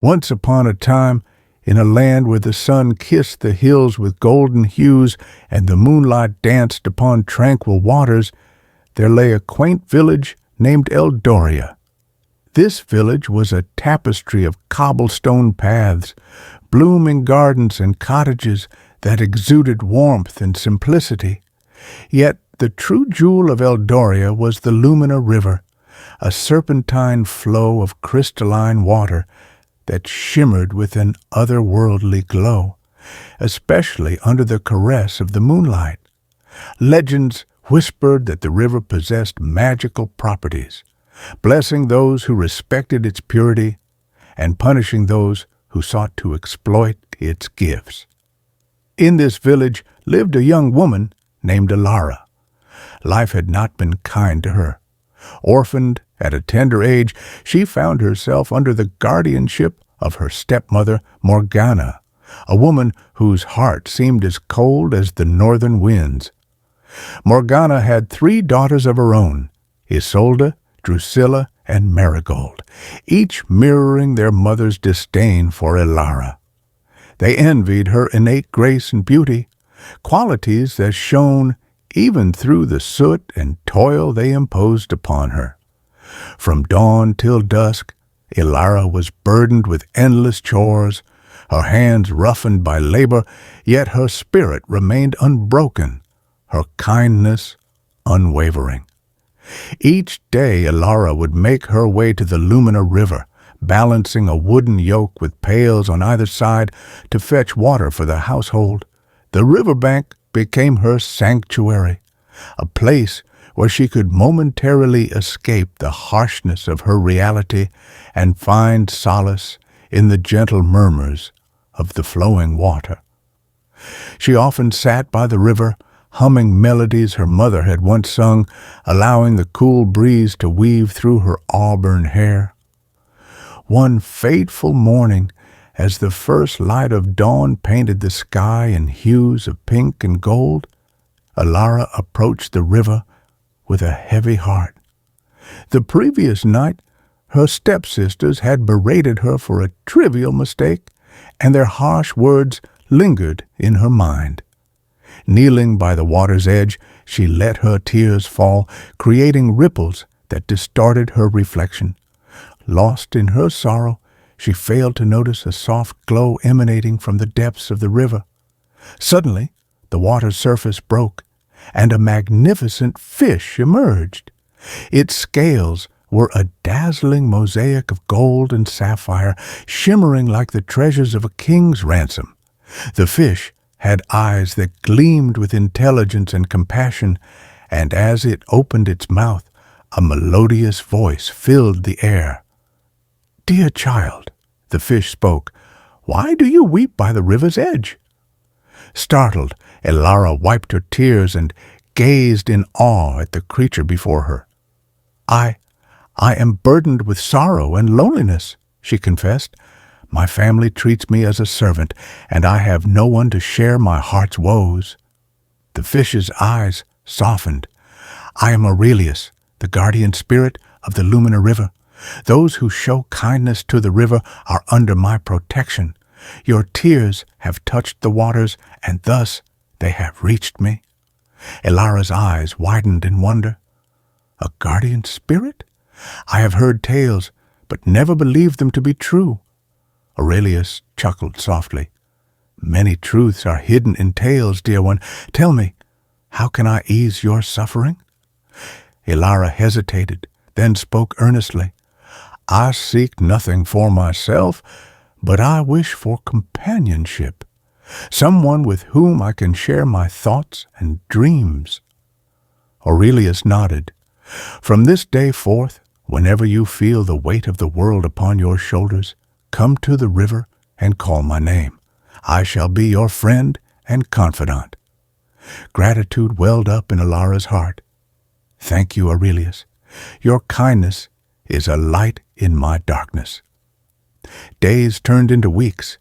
Once upon a time, in a land where the sun kissed the hills with golden hues and the moonlight danced upon tranquil waters, there lay a quaint village named Eldoria. This village was a tapestry of cobblestone paths, blooming gardens and cottages that exuded warmth and simplicity. Yet the true jewel of Eldoria was the Lumina River, a serpentine flow of crystalline water that shimmered with an otherworldly glow, especially under the caress of the moonlight. Legends whispered that the river possessed magical properties, blessing those who respected its purity and punishing those who sought to exploit its gifts. In this village lived a young woman named Elara. Life had not been kind to her. Orphaned at a tender age, she found herself under the guardianship of her stepmother, Morgana, a woman whose heart seemed as cold as the northern winds. Morgana had 3 daughters of her own, Isolde, Drusilla, and Marigold, each mirroring their mother's disdain for Elara. They envied her innate grace and beauty, qualities that shone even through the soot and toil they imposed upon her. From dawn till dusk, Elara was burdened with endless chores, her hands roughened by labor, yet her spirit remained unbroken, her kindness unwavering. Each day Elara would make her way to the Lumina River, balancing a wooden yoke with pails on either side to fetch water for the household. The riverbank became her sanctuary, a place where she could momentarily escape the harshness of her reality and find solace in the gentle murmurs of the flowing water. She often sat by the river, humming melodies her mother had once sung, allowing the cool breeze to weave through her auburn hair. One fateful morning, as the first light of dawn painted the sky in hues of pink and gold, Elara approached the river with a heavy heart. The previous night, her stepsisters had berated her for a trivial mistake, and their harsh words lingered in her mind. Kneeling by the water's edge, she let her tears fall, creating ripples that distorted her reflection. Lost in her sorrow, she failed to notice a soft glow emanating from the depths of the river. Suddenly, the water's surface broke, and a magnificent fish emerged. Its scales were a dazzling mosaic of gold and sapphire, shimmering like the treasures of a king's ransom. The fish had eyes that gleamed with intelligence and compassion, and as it opened its mouth, a melodious voice filled the air. "Dear child," the fish spoke, "why do you weep by the river's edge?" Startled, Elara wiped her tears and gazed in awe at the creature before her. I am burdened with sorrow and loneliness," she confessed. "My family treats me as a servant, and I have no one to share my heart's woes." The fish's eyes softened. "I am Aurelius, the guardian spirit of the Lumina River. Those who show kindness to the river are under my protection. Your tears have touched the waters, and thus they have reached me." Elara's eyes widened in wonder. "A guardian spirit? I have heard tales, but never believed them to be true." Aurelius chuckled softly. "Many truths are hidden in tales, dear one. Tell me, how can I ease your suffering?" Elara hesitated, then spoke earnestly. "I seek nothing for myself, but I wish for companionship, someone with whom I can share my thoughts and dreams." Aurelius nodded. "From this day forth, whenever you feel the weight of the world upon your shoulders, come to the river and call my name. I shall be your friend and confidant." Gratitude welled up in Elara's heart. "Thank you, Aurelius. Your kindness is a light in my darkness." Days turned into weeks,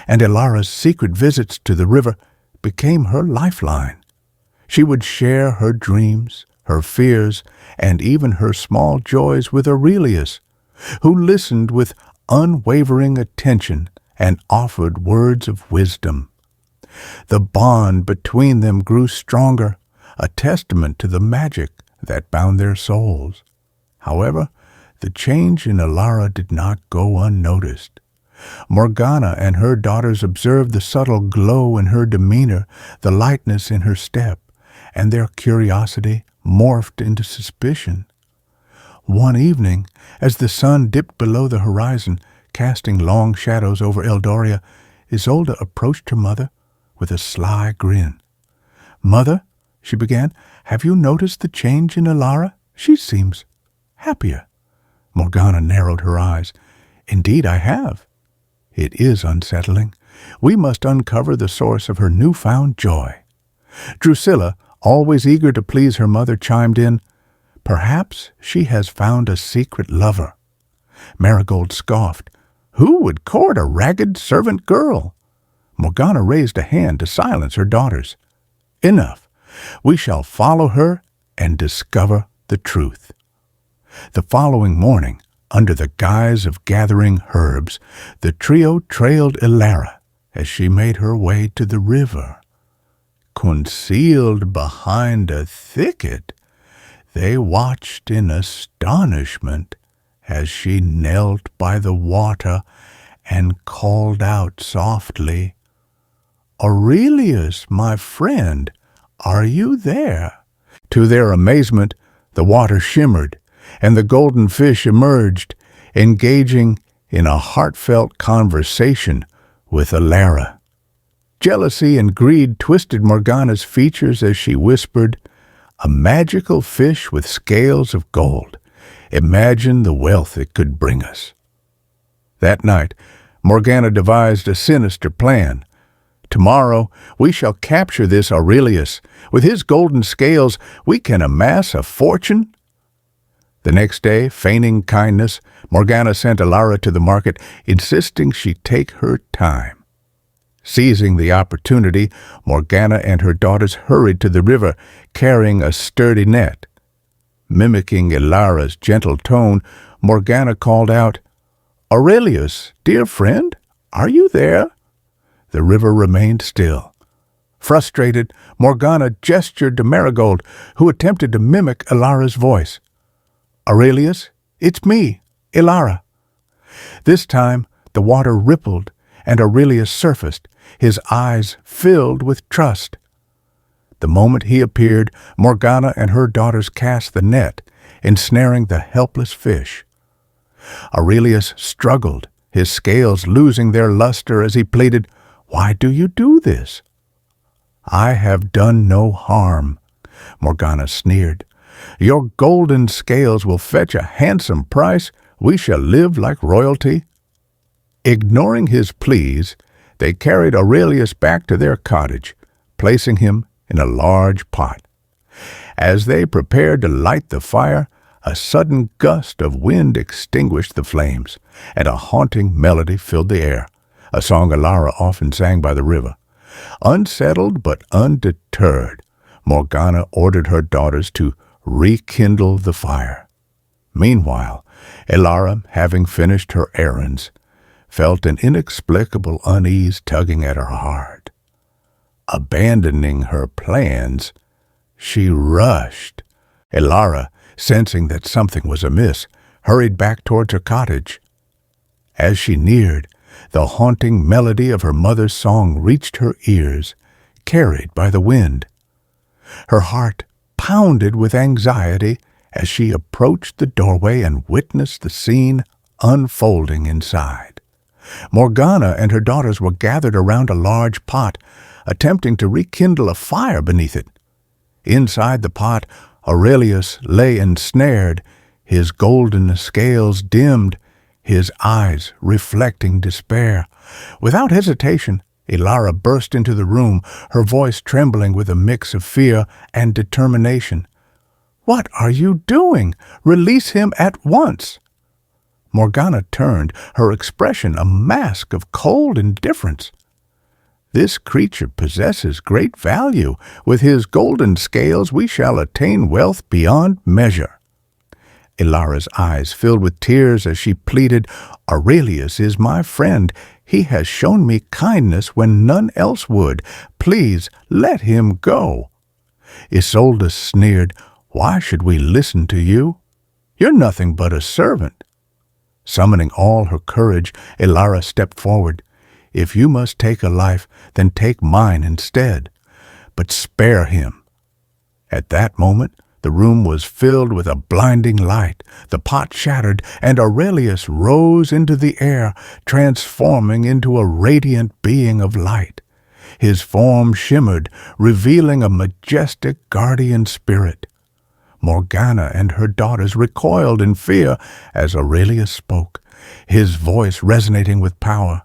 and Elara's secret visits to the river became her lifeline. She would share her dreams, her fears, and even her small joys with Aurelius, who listened with unwavering attention and offered words of wisdom. The bond between them grew stronger, a testament to the magic that bound their souls. However, the change in Elara did not go unnoticed. Morgana and her daughters observed the subtle glow in her demeanor, the lightness in her step, and their curiosity morphed into suspicion. One evening, as the sun dipped below the horizon, casting long shadows over Eldoria, Isolde approached her mother with a sly grin. "Mother," she began, "have you noticed the change in Elara? She seems happier." Morgana narrowed her eyes. "Indeed, I have." "It is unsettling. We must uncover the source of her newfound joy." Drusilla, always eager to please her mother, chimed in, "Perhaps she has found a secret lover." Marigold scoffed. "Who would court a ragged servant girl?" Morgana raised a hand to silence her daughters. "Enough. We shall follow her and discover the truth." The following morning, under the guise of gathering herbs, the trio trailed Elara as she made her way to the river. Concealed behind a thicket, they watched in astonishment as she knelt by the water and called out softly, "Aurelius, my friend, are you there?" To their amazement, the water shimmered, and the golden fish emerged, engaging in a heartfelt conversation with Elara. Jealousy and greed twisted Morgana's features as she whispered, "A magical fish with scales of gold. Imagine the wealth it could bring us." That night, Morgana devised a sinister plan. "Tomorrow we shall capture this Aurelius. With his golden scales we can amass a fortune." The next day, feigning kindness, Morgana sent Elara to the market, insisting she take her time. Seizing the opportunity, Morgana and her daughters hurried to the river, carrying a sturdy net. Mimicking Elara's gentle tone, Morgana called out, "Aurelius, dear friend, are you there?" The river remained still. Frustrated, Morgana gestured to Marigold, who attempted to mimic Elara's voice. "Aurelius, it's me, Elara." This time the water rippled, and Aurelius surfaced, his eyes filled with trust. The moment he appeared, Morgana and her daughters cast the net, ensnaring the helpless fish. Aurelius struggled, his scales losing their luster as he pleaded, "Why do you do this?" "I have done no harm," Morgana sneered. "Your golden scales will fetch a handsome price. We shall live like royalty." Ignoring his pleas, they carried Aurelius back to their cottage, placing him in a large pot. As they prepared to light the fire, a sudden gust of wind extinguished the flames, and a haunting melody filled the air, a song Elara often sang by the river. Unsettled but undeterred, Morgana ordered her daughters to rekindle the fire. Meanwhile, Elara, having finished her errands, felt an inexplicable unease tugging at her heart. Abandoning her plans, she rushed. Elara, sensing that something was amiss, hurried back towards her cottage. As she neared, the haunting melody of her mother's song reached her ears, carried by the wind. Her heart pounded with anxiety as she approached the doorway and witnessed the scene unfolding inside. Morgana and her daughters were gathered around a large pot, attempting to rekindle a fire beneath it. Inside the pot, Aurelius lay ensnared, his golden scales dimmed, his eyes reflecting despair. Without hesitation, Elara burst into the room, her voice trembling with a mix of fear and determination. "What are you doing? Release him at once!" Morgana turned, her expression a mask of cold indifference. "This creature possesses great value. With his golden scales we shall attain wealth beyond measure." Ilara's eyes filled with tears as she pleaded, "Aurelius is my friend. He has shown me kindness when none else would. Please let him go." Isolde sneered, "Why should we listen to you? You're nothing but a servant." Summoning all her courage, Ilara stepped forward. "If you must take a life, then take mine instead. But spare him." At that moment, the room was filled with a blinding light. The pot shattered, and Aurelius rose into the air, transforming into a radiant being of light. His form shimmered, revealing a majestic guardian spirit. Morgana and her daughters recoiled in fear as Aurelius spoke, his voice resonating with power.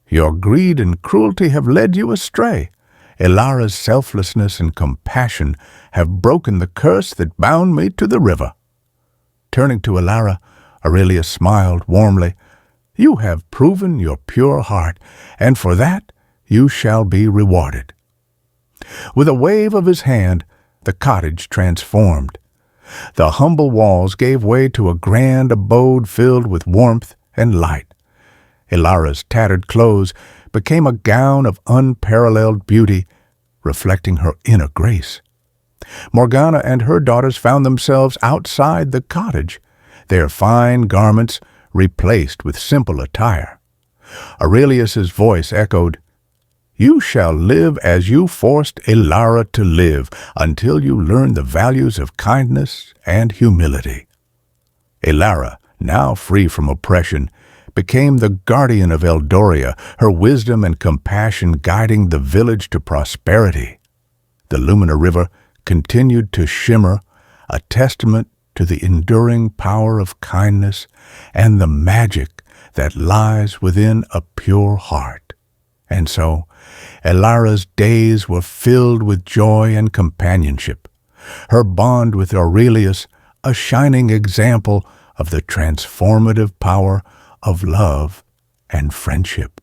"Your greed and cruelty have led you astray. Ilara's selflessness and compassion have broken the curse that bound me to the river." Turning to Ilara, Aurelius smiled warmly. "You have proven your pure heart, and for that you shall be rewarded." With a wave of his hand, the cottage transformed. The humble walls gave way to a grand abode filled with warmth and light. Ilara's tattered clothes became a gown of unparalleled beauty, reflecting her inner grace. Morgana and her daughters found themselves outside the cottage, their fine garments replaced with simple attire. Aurelius's voice echoed, "You shall live as you forced Ilara to live until you learn the values of kindness and humility." Ilara, now free from oppression, became the guardian of Eldoria, her wisdom and compassion guiding the village to prosperity. The Lumina River continued to shimmer, a testament to the enduring power of kindness and the magic that lies within a pure heart. And so, Ilara's days were filled with joy and companionship, her bond with Aurelius a shining example of the transformative power of love and friendship.